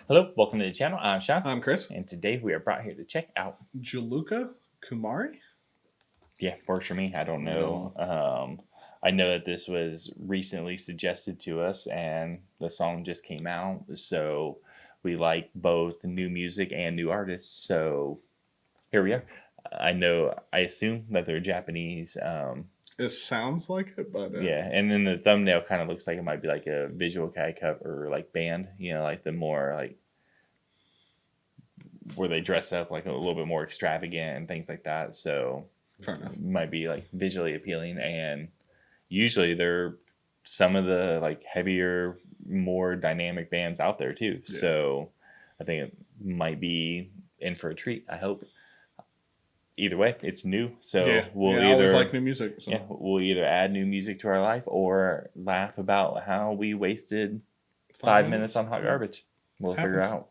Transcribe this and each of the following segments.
Hello, welcome to the channel. I'm Sean, I'm Chris. and today we are brought here to check out. Jiluka? Kumari? Yeah, works for me. I don't know. I know that this was recently suggested to us, and the song just came out. So we like both new music and new artists. So here we are. I assume that they're Japanese. It sounds like it, but Yeah, and then the thumbnail kind of looks like it might be like a V-kei cover or like band. Like the more like where they dress up like a little bit more extravagant and things like that. So fair enough. Might be like visually appealing, and usually they're some of the like heavier, more dynamic bands out there too. Yeah. So I think it might be in for a treat. I hope. Either way, it's new, so I always like new music. So. Yeah, we'll either add new music to our life or laugh about how we wasted 5 minutes on hot garbage. We'll figure out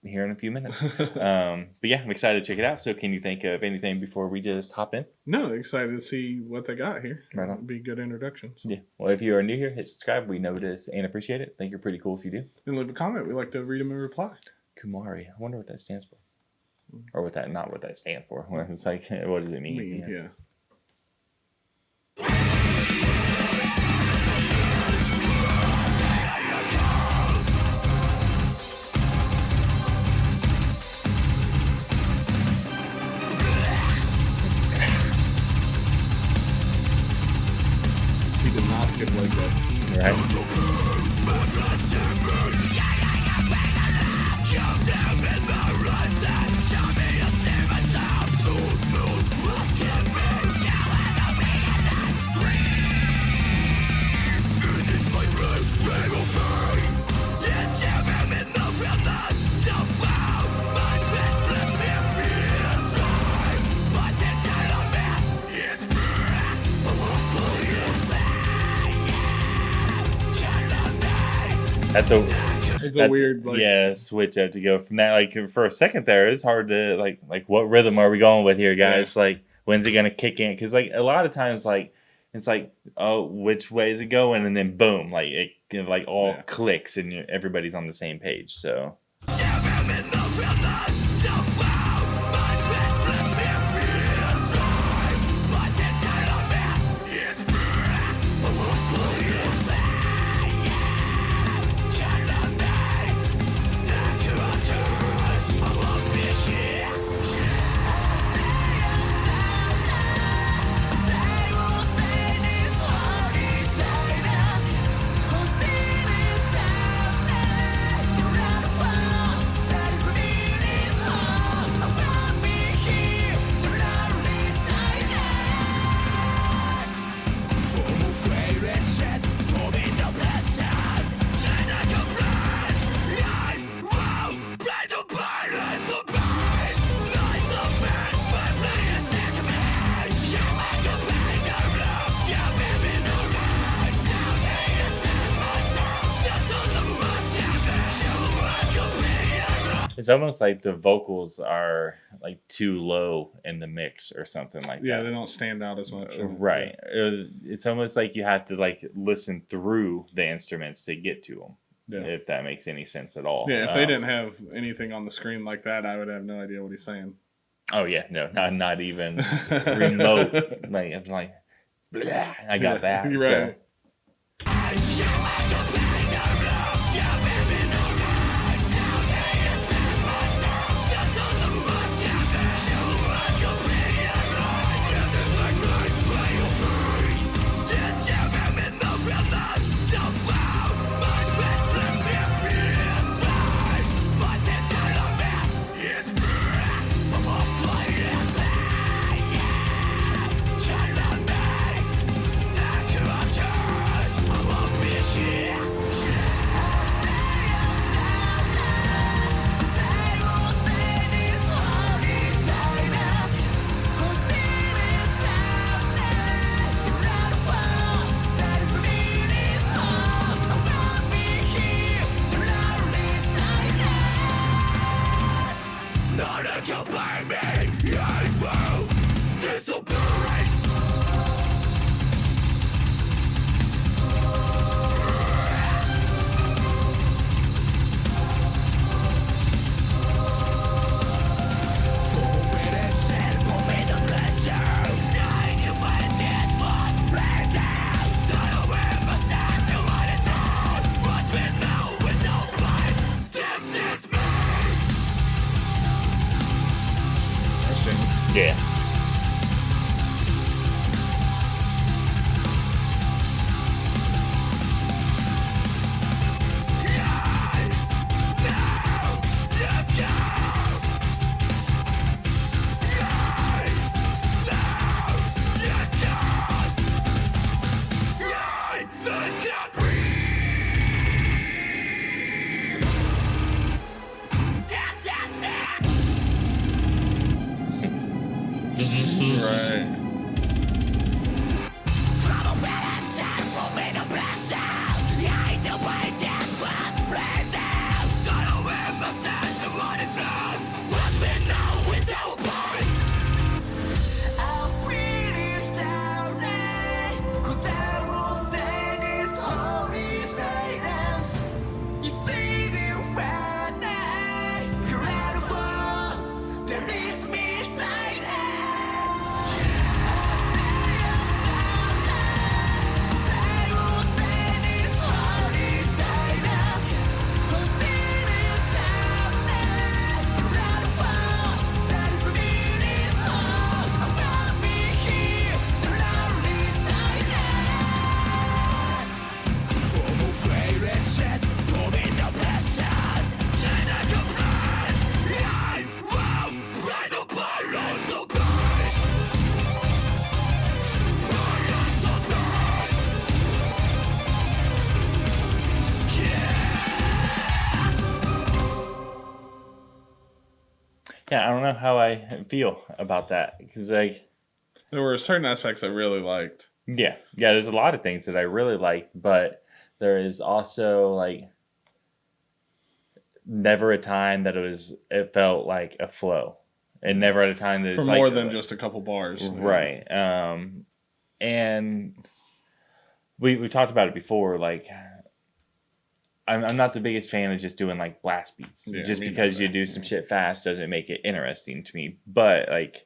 here in a few minutes. But yeah, I'm excited to check it out. So can you think of anything before we just hop in? No, excited to see what they got here. Right on. It'll be good introductions. Yeah. Well, if you are new here, hit subscribe. We notice and appreciate it. Think you're pretty cool if you do. And leave a comment. We like to read them and reply. Kumari. I wonder what that stands for. Or not what that stands for. It's like, what does it mean? Yeah. He did not skip like that. Right? That's a weird switch up to go from that. Like for a second there, it's hard to like what rhythm are we going with here, guys? Yeah. Like when's it gonna kick in? Because like a lot of times like it's like, oh, which way is it going? And then boom, like it like all clicks and everybody's on the same page. So. It's almost like the vocals are like too low in the mix or something like that. Yeah, they don't stand out as much. Right. It's almost like you have to like listen through the instruments to get to them. Yeah. If that makes any sense at all. Yeah, if they didn't have anything on the screen like that, I would have no idea what he's saying. Oh yeah, no, not even remote. Like I'm like, blah, I got that. You're right. So. Yeah, I don't know how I feel about that because like There were certain aspects I really liked. yeah, there's a lot of things that I really like, but there is also like never a time that it felt like a flow, and never at a time that For it's more like than just a couple bars. Yeah. right. And we talked about it before. Like I'm not the biggest fan of just doing like blast beats. Yeah, Just me because you neither. do some shit fast doesn't make it interesting to me. But like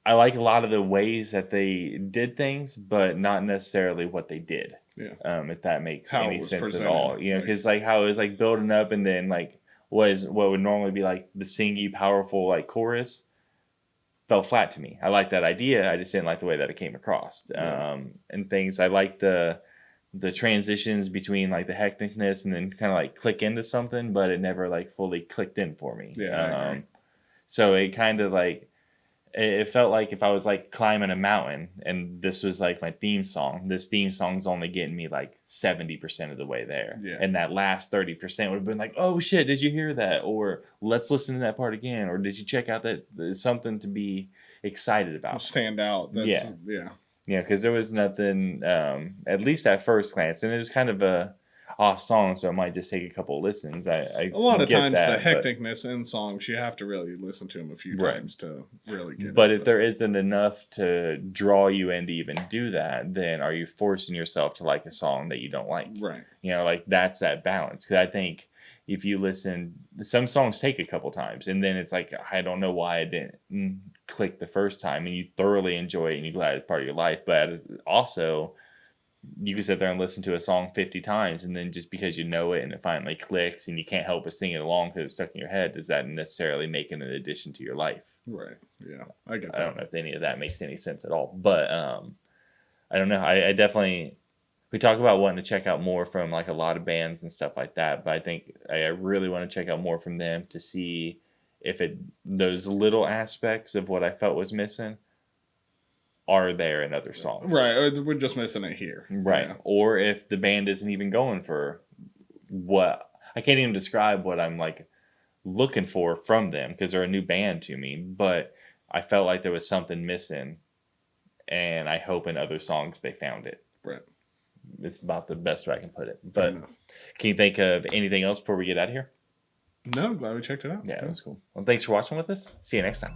I like a lot of the ways that they did things, but not necessarily what they did. Yeah. If that makes How it any was sense at presented. all, you know, Like, because like how it was like building up and then like what would normally be like the singy powerful like chorus fell flat to me. I like that idea. I just didn't like the way that it came across. yeah. And things I like the transitions between like the hecticness and then kind of like click into something, but it never like fully clicked in for me. Yeah, I agree. So it kind of like it felt like if I was like climbing a mountain and this was like my theme song, this theme song's only getting me like 70% of the way there. Yeah. And that last 30% would have been like, oh shit, did you hear that? Or let's listen to that part again. Or did you check out that something to be excited about? Stand out. That's Yeah. yeah. Yeah, because there was nothing, at least at first glance, and it was kind of a off song, so it might just take a couple of listens. I A lot of get times the that, but hecticness in songs you have to really listen to them a few right. times to really get But it. if there isn't enough to draw you in to even do that, then are you forcing yourself to like a song that you don't like? Right. You know, like that's that balance. Because I think if you listen, some songs take a couple times, and then it's like I don't know why I didn't click the first time, and you thoroughly enjoy it, and you're glad it's part of your life. But also, you can sit there and listen to a song 50 times, and then just because you know it and it finally clicks, and you can't help but sing it along because it's stuck in your head, does that necessarily make it an addition to your life? Right. Yeah. I get I that. don't know if any of that makes any sense at all, but I don't know. I definitely we talk about wanting to check out more from like a lot of bands and stuff like that, but I think I really want to check out more from them to see if it those little aspects of what I felt was missing are there in other songs, Right. We're just missing it here. right? Yeah. Or if the band isn't even going for what I can't even describe what I'm like looking for from them because they're a new band to me, but I felt like there was something missing, and I hope in other songs they found it. Right. It's about the best way I can put it. Fair But enough. can you think of anything else before we get out of here? No, I'm glad we checked it out. Yeah, it was cool. Well, thanks for watching with us. See you next time.